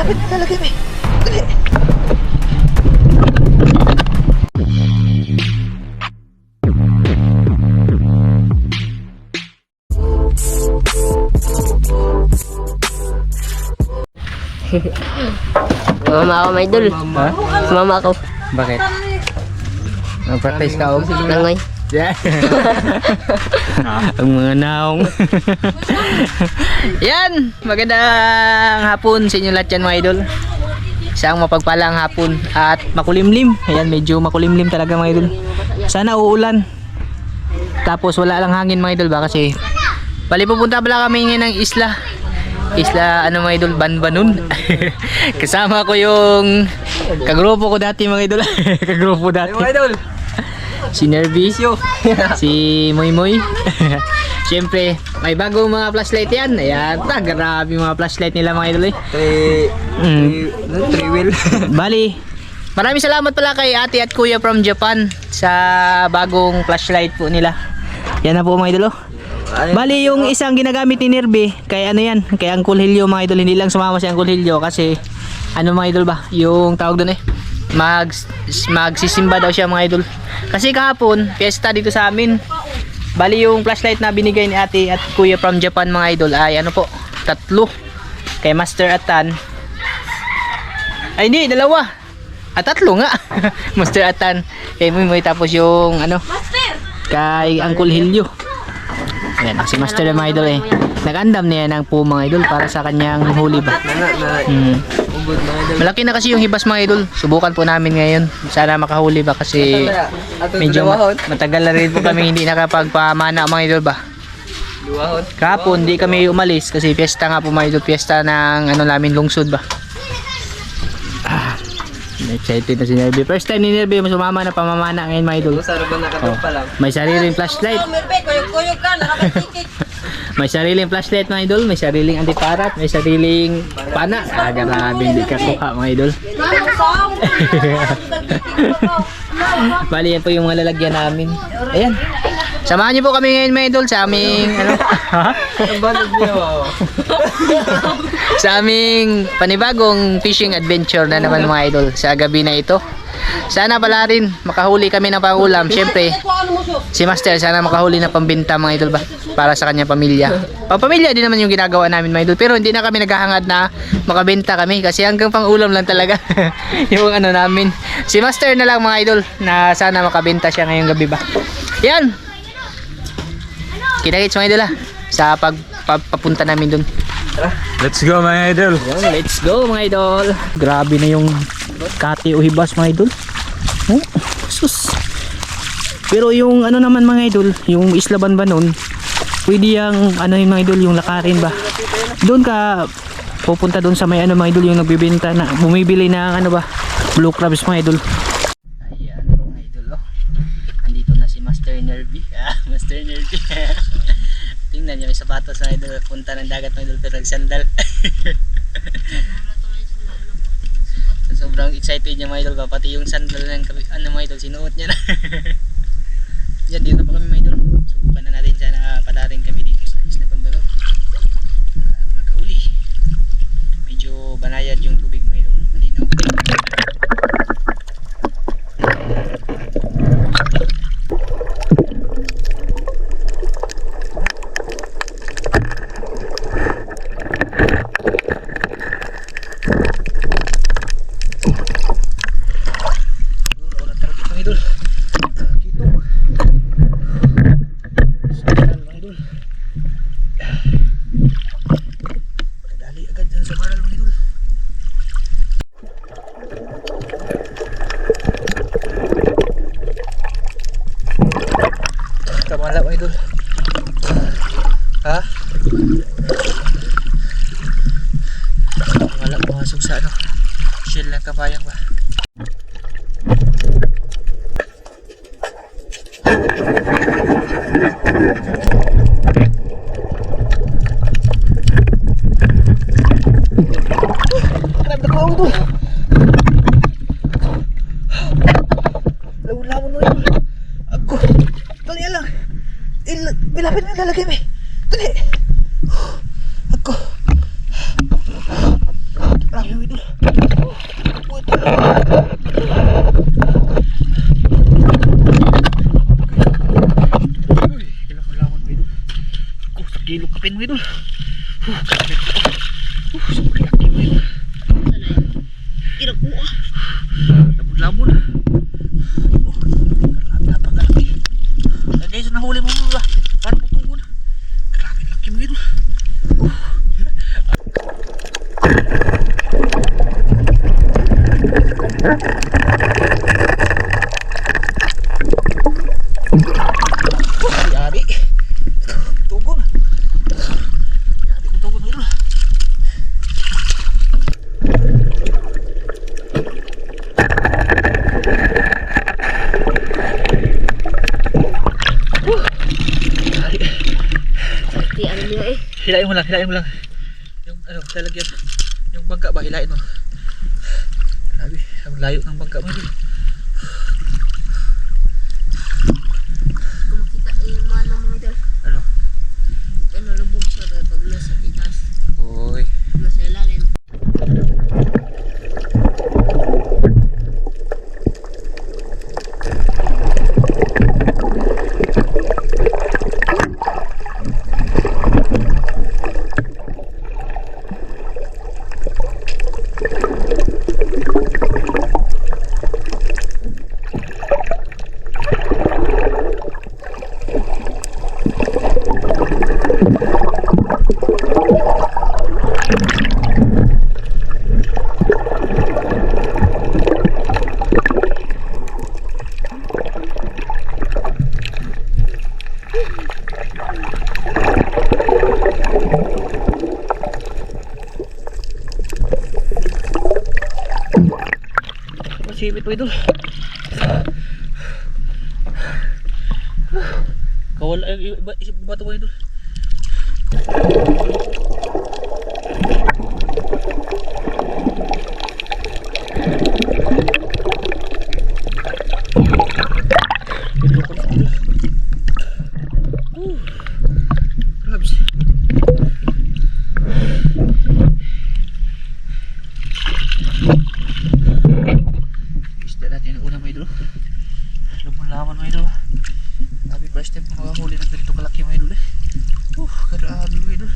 Lapit na talaga, eh. Dali. Mama ako, may idol. Ha? Mama ako. Bakit? Nag-practice ka, oh? Langoy. Yeah. Ang mga naong. Yan, magandang hapon sa inyo lahat yan, mga idol. Isang mapagpalang hapon at makulimlim. Ayan, medyo makulimlim talaga, mga idol. Sana uulan. Tapos wala lang hangin, mga idol, ba kasi bali pupunta pala kami ngayon ng isla. Isla, ano, mga idol, Banbanun. Kasama ko yung kagrupo ko dati, mga idol. Kagrupo dati, mga idol. Si Nervy, si Moy Moy. Siyempre, may bagong mga flashlight yan. Ayan, grabe mga flashlight nila, mga idol, eh. Three wheel. Bali, maraming salamat pala kay ate at kuya from Japan sa bagong flashlight po nila. Yan na po, mga idol, oh. Bali, yung isang ginagamit ni Nervy, kay ano yan, kay Uncle Hilyo, mga idol. Hindi lang sumama si Uncle Hilyo kasi, ano, mga idol ba, yung tawag doon, eh, magsisimba daw siya, mga idol. Kasi kahapon, fiesta dito sa amin. Bali, yung flashlight na binigay ni ate at kuya from Japan, mga idol, ay ano po, 3. Kay Master at Tan. Ay hindi, 2. At 3 nga. Master at Tan. Kay Moy, tapos yung ano, kay Uncle Hilyo. Ayan, si Master na, mga idol, eh. Nag-andam niya ng po, mga idol, para sa kanyang huli ba. Malaki na kasi yung hibas, mga idol. Subukan po namin ngayon. Sana makahuli ba kasi medyo matagal na rin po kami hindi nakapagpamana, mga idol ba. Kahapon hindi kami umalis kasi fiesta nga po, mga idol. Fiesta ng ano namin, lungsod ba. Excited na si Nervy. First time ni Nervy sumama na pamamana ngayon, mga idol. May sariling flashlight. May sariling flashlight, mga idol. May sariling antiparat. May sariling pana. Grabe, hindi ka kuha, mga idol. Bali, yan po yung mga lalagyan namin. Ayan. Samahan niyo po kami ngayon, mga idol, sa aming ano? Sa aming panibagong fishing adventure na naman, mga idol, sa gabi na ito. Sana pala rin makahuli kami ng pangulam. Siyempre, si Master sana makahuli ng pambenta, mga idol ba, para sa kanyang pamilya. Pampamilya din naman yung ginagawa namin, mga idol. Pero hindi na kami naghahangad na makabenta kami kasi hanggang pangulam lang talaga yung ano namin. Si Master na lang, mga idol, na sana makabenta siya ngayong gabi ba. Yan. Kita-kits, mga idol, sa papunta namin dun. Let's go, mga idol. Let's go, mga idol. Grabe na yung kati o hibas, mga idol. Oh, sus. Pero yung ano naman, mga idol, yung Isla Banbanun, pwede yung ano yung, mga idol, yung lakarin ba. Doon ka pupunta doon sa may ano, mga idol, yung nagbibenta na bumibili ng ano ba, blue crabs, mga idol. Ayan, mga idol, oh. Andito na si Master Nervy. Master Nervy. Tingnan niyo, may sapatos, mga idol. Punta ng dagat, mga idol, pero nagsandal. So, sobrang excited niya, mga idol, pati yung sandal ng ano, mga idol, sinuot niya na. Yan, dito pa kami, mga idol. Subukan na natin sana padarin kami dito sa Isla Banbanun. Makauli. Medyo banayad yung tubig, mga idol. Malinaw. Kamala, mga idol. Ha? Kamala, pumasok sa ano, shell ng kabayang ba. Karap na kaong to. Lawan-lawan mo yun. Ako. Dali lang. Bilapit mo yung lalagay mo. Dali. Ako. Grabe mga idol. Uy, ilang lamon mga idol. Sa kilo kapin mga idol. Grabe ko. Sobrang laki mga idol. Kinakuha. Lamon-lamon. Napakalaki. Guys, nahuli mo ba? Parang putungon. Grabe laki mga idol. Yari. Tugon. Yari ko tugon mga idol. Hilain mo lang, hilain mo lang. Yung ano, lalagyan. Yung bangka ba, hilain mo. Grabe, ang layo ng bangka mo. Kung makita yung mga mga idol. Ano? Ano, lubog siya pag nasa itas. Uy. Nasa ilalim. Sipit mo idol. Kawala yung bato mo idol. Grabe. Isda natin ang una mga idol. Laman-laman mga idol. Grabe, first time ko makahuli ng ganito kalaki mga idol eh. Grabe mga idol.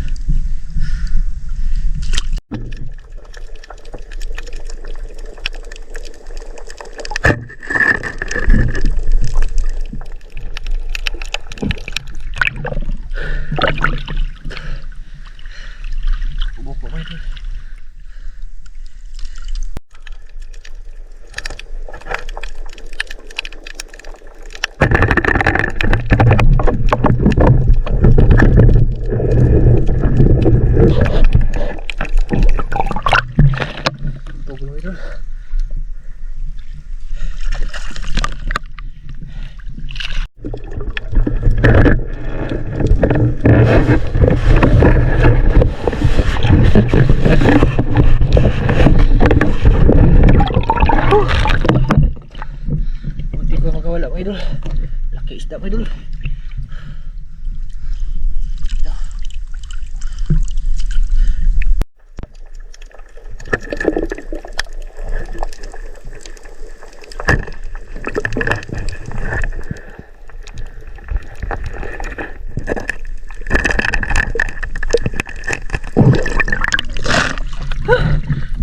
Ubok po mga idol. Tugulo idol. Munti ko magkawala mga idol. Laki isda mga idol.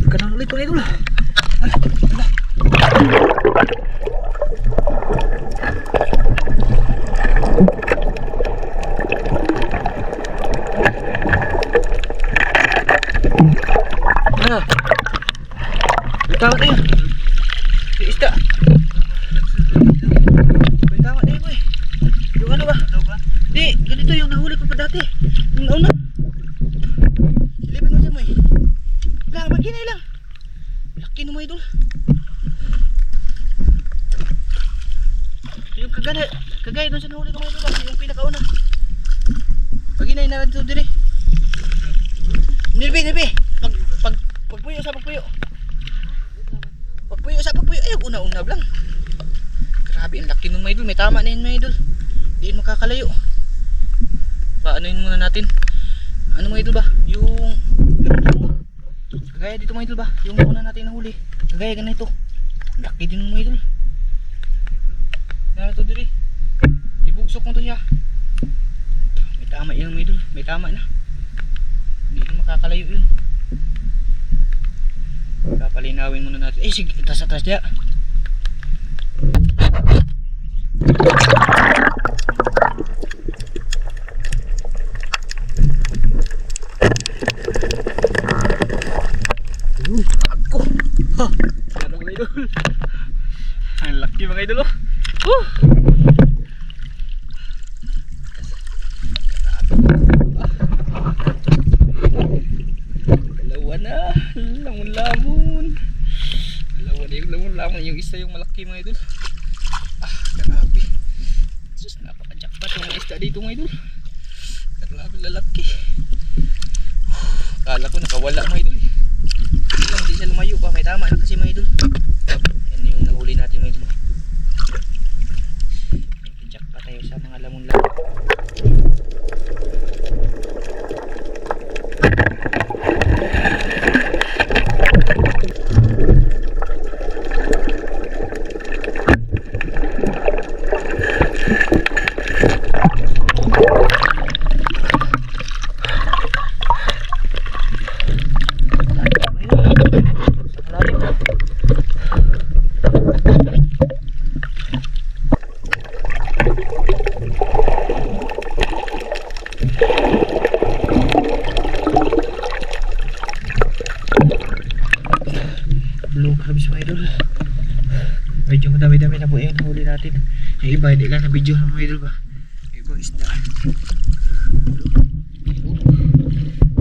Kanang ulit mga idol. Ano? Tama tayo. Isda. Tama tayo mo eh. Yung ano ba? Di, ganito yung nahuli ko pa dati. Yung nauna. Silipin mo siya mo eh. Lang, maginay lang. Laki no mo idol. Yung kagaya doon sa nahuli ko mga idol. Yung pinakauna. Maginay na dito dire. Nilbi. Pagpuyo sa pagpuyo. Pagpuyo sa pagpuyo. Ay, una-una lang. Grabe, ang laki nun mga idol. May tama na yun mga idol. Di yun makakalayo. Paano yun muna natin? Ano mga idol ba? Yung Kagaya dito mga idol ba? Yung una natin nahuli. Kagaya ganito. Laki din mga idol. Nara to diri. Ibugsok mo to siya. May tama yan mga idol. May tama na. Hindi na makakalayo yun. Papalinawin muna natin. Eh sige, atas diya. Ako. Ha. Ano mga idol? Ang laki mga idol oh. Dalawa na. Lamon-lamon. Dalawa na yung lamon-lamon. Yung isa yung malaki mga idol. Grabe. Sus, napaka-jackpot yung mga isda dito mga idol. Grabe lalaki. Kala ko nakawala mga idol. Hindi siya lumayo pa. May tama na kasi mga idol. Yan yung nahuli natin mga idol. Jackpot tayo sa mga lamon-lamon. Habis mga idol. Medyo madami-dami na po yung nahuli natin. Yung iba hindi lang na video ng mga idol ba. Yung ibang isda.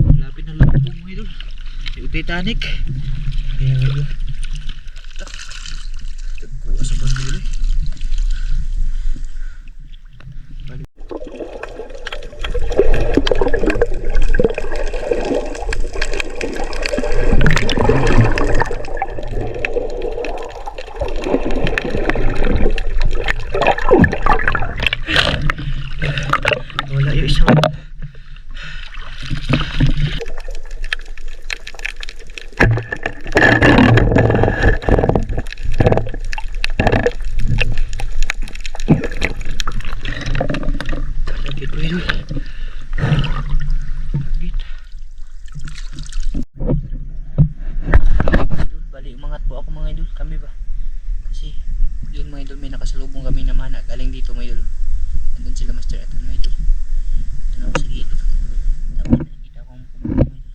Malapit na lang po mga idol. Yung Titanic. Kaya mga idol. Tagkuha sa bandilo eh. Wala yung isang lagi po yun. Bali umangat po ako mga idol. Kami ba? Kasi yun mga idol may nakasalubong kami na mana. Galing dito mga idol. Nandun sila master at mga idol. Doon ako sa gilid. Tapos nakikita ko ang pumunta mga idol.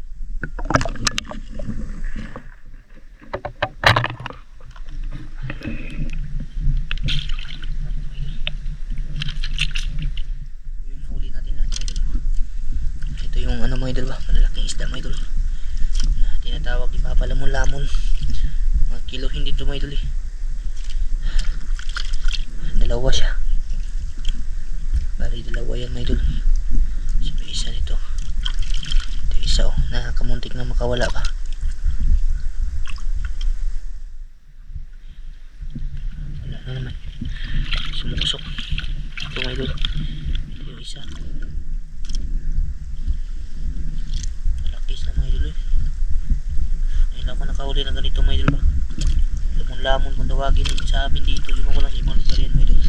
Yung nahuli natin lahat mga idol. Ito yung ano mga idol ba? Malalaking isda mga idol. Na tinatawag ni Papa Lamon-lamon. Mga kilohin dito mga idol eh. Dalawa siya. Bali dalawa yan mga idol. Sabi isa nito. Ito isa oh. Nakakamuntik na makawala pa. Wala na naman. Sumusok. Ito mga idol. Ito yung isa. Malakis na mga idol eh. Ngayon ako nakahuli ng ganito mga idol ba. Lamon-lamon kung tawagin sa amin dito. Iwan ko lang sa ibang lugar yan mga idol.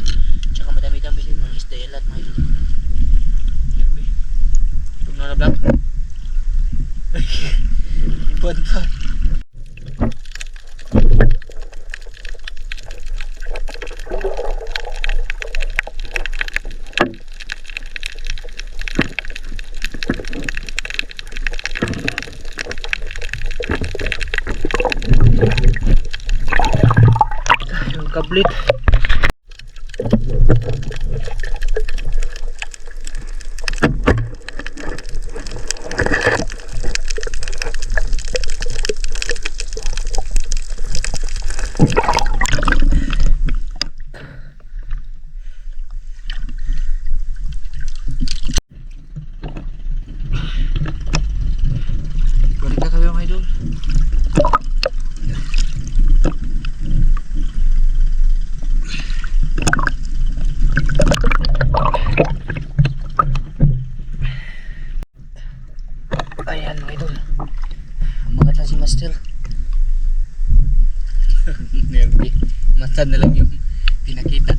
Tsaka madami-dami din mga isda yan lahat mga idol. Grabe. Itong na vlog. Ibon pa. Yung kablit. Balik na tayo mga idol. Ayan mga idol. Umangat lang si Master. Nervy. Mata na lang yung pinakita.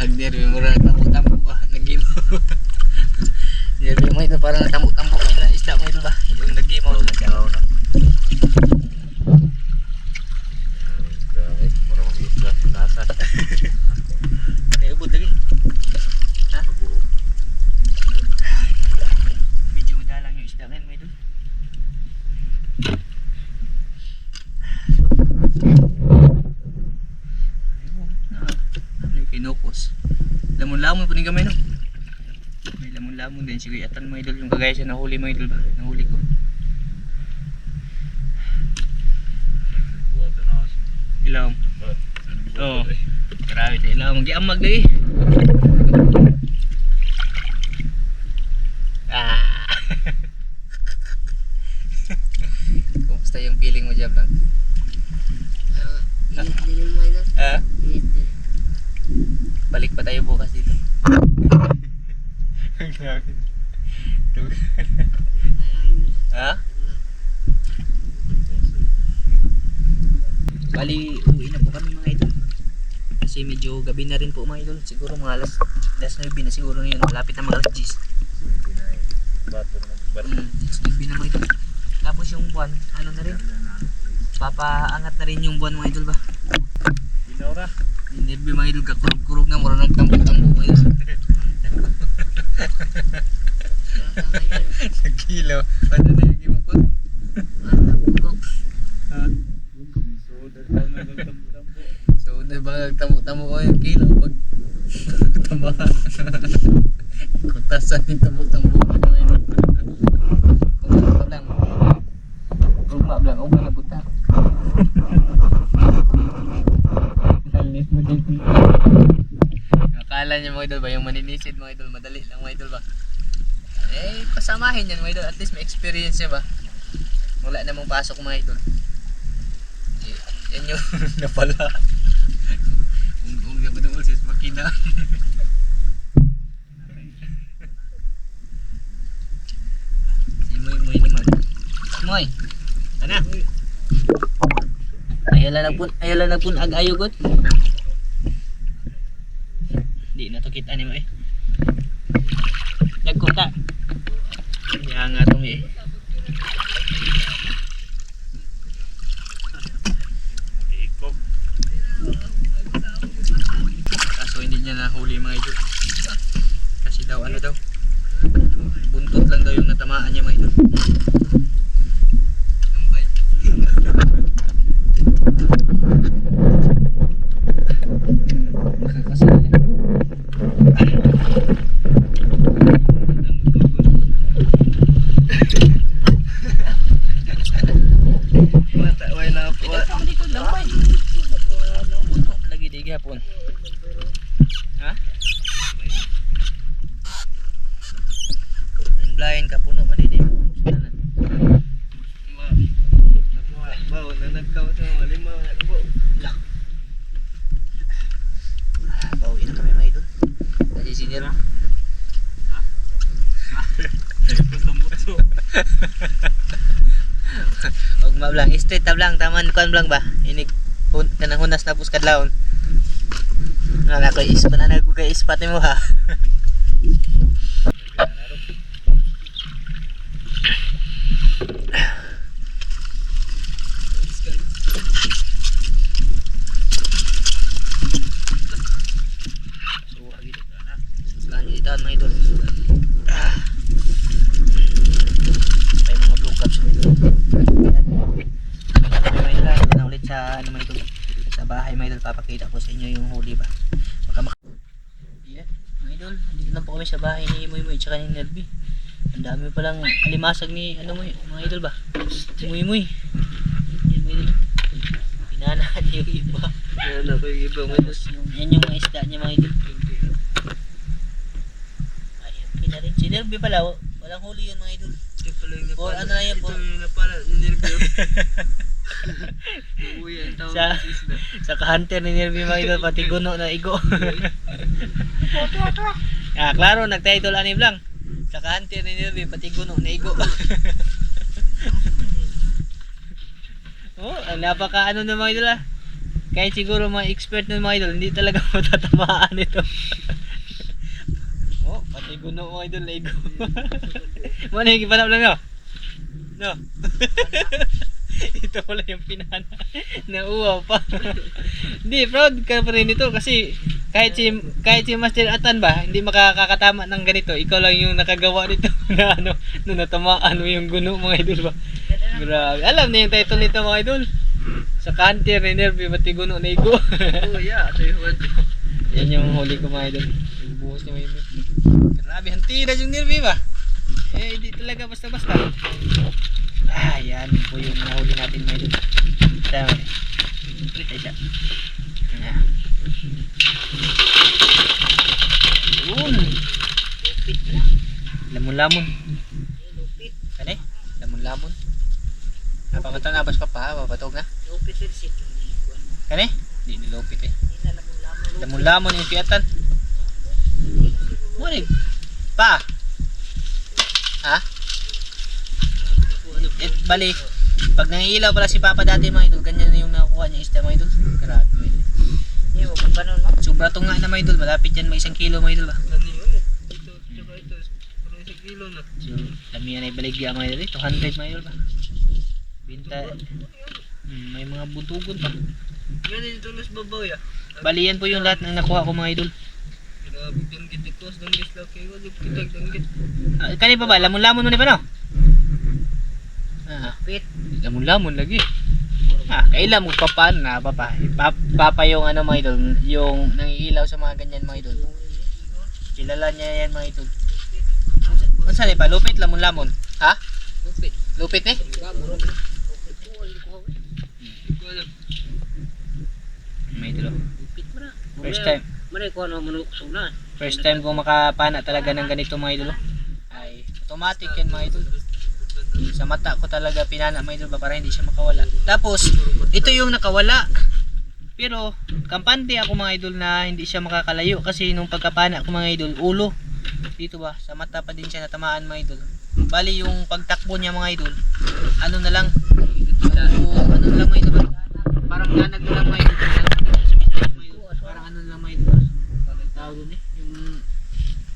Ang Nervy mo rin tambo-tambo ba? Nag-game. Nervy mo ito parang tambo-tambo nila isda mo ito ba? Yung nag-game mo na siya. Marunong isda nasa. Kaya ubod lagi. Ha? Medyo madalang yung isda ngayon mo ito. Kinukos. Lamon-lamon po ni gamay no. May lamon-lamon din si Kuya Atan mga idol. Yung kagaya siya nahuli mga idol ba? Nahuli ko. Ilaw. Oo. Grabe tayo ilaw. Mag-iamag na eh. Ah. Kumusta yung feeling mo dyan bang? Init din yung mga idol. Ah? Init din. Balik pa tayo bukas dito. Ha? Bali, uwi na po kami mga idol. Kasi medyo gabi na rin po mga idol. Siguro mga alas 9 na siguro na yun. Malapit na mga alas 10. Alas 9 na mga idol. Tapos yung buwan, ano na rin? Papaangat na rin yung buwan mga idol ba? Inaura. Nerbi mga idol, kakurog-kurog na. Mura nagtampo-tampo mga idol. Nagkilo. Ano na yung gimukot? Ha? So, na ba nagtamo-tamo ko yung kilo pag tama. Kutasan yung tamo-tamo ko mga idol. Kung lang. Rumah lang, o mga buta. Nalis mo din. Akala niya mga idol ba, yung maninisid mga idol, madali lang mga idol ba? Eh, pasamahin yan mga idol, at least may experience niya ba? Wala namang pasok mga idol. Eh, yan yung napala. Ung na ba doon sis makina? Si Moy naman. Moy! Ano? Ayaw lang nagpun ag-ayo god. Di na to kita ni mo eh. Nagkunta. Kaya nga itong eh. Ikog. Kaso hindi niya nahuli mga idol. Kasi daw ano daw. Buntot lang daw yung natamaan niya mga idol. Kasi lagi di gapon. Ha? Blind ka puno man din. Bawo na nagkaw sa mga lima na po. Pauwi na kami mga idol. Kasi senior. Ha? Kusambutso. Og mablang straight tab lang taman kuan lang ba? Inig kanang hunas na pus kadlawon. Nga ko is pa na nagugay ispat nimo ha. Dito mga idol. May mga blue caps mga idol. Ayan. Mga idol, ito na ulit sa ano mga idol. Sa bahay mga idol, papakita ko sa inyo yung huli ba. Yeah, mga idol, dito lang po kami sa bahay ni Moy Moy tsaka ni Nerby. Ang dami palang alimasag ni ano mo mga idol ba. Si Moy Moy. Yan mga idol. Pinanahan niya yung iba. Yan ako yung iba mo. Yan yung mga isda niya mga idol. Na rin. Si Nerby pala, walang huli yun mga idol. Or ano na yan po? Ito yung napala, Nerby. Uwi ang tawag Sa, ng isda. sa ka-hunter ni Nerby mga idol, pati guno na igo. Klaro, nag-title ani Blang. Sa ka-hunter ni Nerby, pati guno na igo. Oh, ang napaka ano na mga idol ah. Kahit siguro mga expert na mga idol, hindi talaga matatamaan ito. Oh, pati guno mga idol, lego. Muna yung ipanap lang no? No. Ito pala yung pinana. Nauwaw pa. Hindi, proud ka pa rin ito kasi kahit si Master Atan ba, hindi makakatama ng ganito. Ikaw lang yung nakagawa nito na ano, na natamaan mo yung guno mga idol ba. Grabe. Alam na yung title nito mga idol. Sa Canter, Nervy, pati guno na igo. Oh yeah, ito yung word. Yan yung huli ko mga idol. Yung buhos niya mga idol. Grabe, hantiras yung Nervy ba. Eh, hindi talaga basta-basta. Ah, yan po yung nahuli natin mga idol. Tama. Ulit siya. Ayan. Yun. Lupit na. Lamon-lamon. Lupit. Kani? Lamon-lamon. Napamata na bas pa pa, papatog na. Lupit rin siya. Kani? Hindi nilupit eh. Hindi na lamon-lamon. Lamon-lamon yung piatan. Mulig. Pa. Ha? Bali, pag nangiilaw pala si Papa dati mga idol, ganyan na yung nakuha niya isda mga idol. Grabe mga idol. Hindi mo kung ganun mo. Sobra to nga na mga idol, malapit yan may 1 kilo mga idol ba? Ano yun eh. Ito, tsaka ito. Parang 1 kilo na. So, dami yan ay baligya mga idol. 200 mga idol ba? Binta. May mga buntugon pa. Yan ito nas babaw ya. Bali yan po yung lahat ng nakuha ko mga idol. Grabe, danggit ito. Danggit lang kayo. Kitag danggit. Kani pa ba? Lamon-lamon mo na ba no? Ah, Lupit. lamon-lamon lagi. Kailan mo papan na papa. Papa yung ano mga idol, yung nangiilaw sa mga ganyan mga idol. Kilala niya yan mga idol. Unsa ni pa lupit lamon-lamon? Ha? Lupit. Lupit eh? Lamon. Lupit ko. Ito alam. May idol. Lupit mo na. First time. Maray ko ano manuksog na. First time ko makapana talaga ng ganito mga idol. Ay, automatic yan mga idol. Sa mata ko talaga pinana mga idol ba para hindi siya makawala. Tapos, ito yung nakawala. Pero, kampante ako mga idol na hindi siya makakalayo kasi nung pagkapana ko mga idol, ulo. Dito ba, sa mata pa din siya natamaan mga idol. Bali yung pagtakbo niya mga idol, ano na lang, ano na lang mga idol ba? Parang nanag na lang mga idol. Parang ano na lang mga idol. Parang tawag doon eh. Yung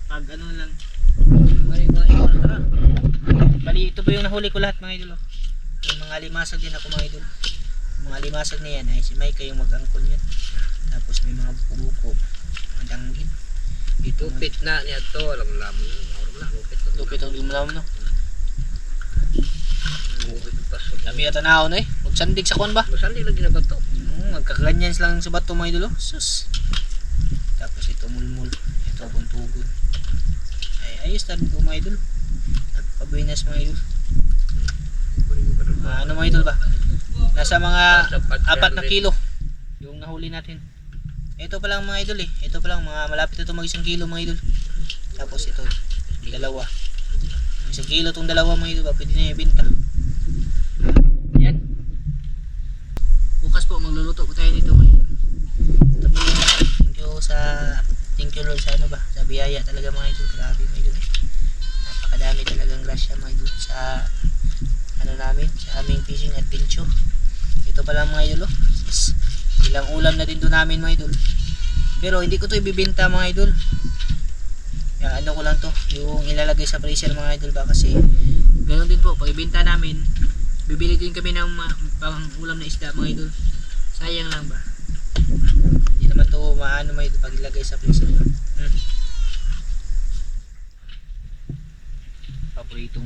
pag ano na lang. Maray ko ikaw na tara. Bali, ito po yung nahuli ko lahat mga idol. Oh. Yung mga limasag din ako mga idol. Yung mga limasag na yan ay si Mike yung mag-angkon yan. Tapos may mga buko-buko. Madanggit. Ito Lupit na niya to. Alam lamon yun. Lupit. lupit ang limulaman no. Lupit ang paso. Kami yata na ako no eh. Magsandig sa kuwan ba? Masali lagi na ba to? Magkakaganyan lang sa bato mga idol. Oh. Sus. Tapos ito mulmul. Ito buntugon. Ay ayos tabi ko mga idol. Nagpabuinas mga idol. Ano mga idol ba? Nasa mga 4 na kilo yung nahuli natin. Ito pa lang mga idol eh. Ito pa lang mga malapit na ito mag 1 kilo mga idol. Tapos ito, dalawa. 1 kilo itong dalawa mga idol ba? Pwede na ibenta. Ayan. Bukas po magluluto po tayo nito mga idol. Ito po yung thank you Lord sa ano ba? Sa biyaya talaga mga idol. Grabe mga idol eh. Napakadami talagang grasya mga idol sa ano namin, sa aming fishing adventure. Ito pa lang mga idol oh. Yes. Ilang ulam na din doon namin mga idol. Pero hindi ko to ibibenta mga idol. Kaya ano ko lang to, yung ilalagay sa freezer mga idol ba kasi ganoon din po, pag ibenta namin, bibili din kami ng pang ulam na isda mga idol. Sayang lang ba? Hindi naman to maano mga idol pag ilagay sa freezer. Paborito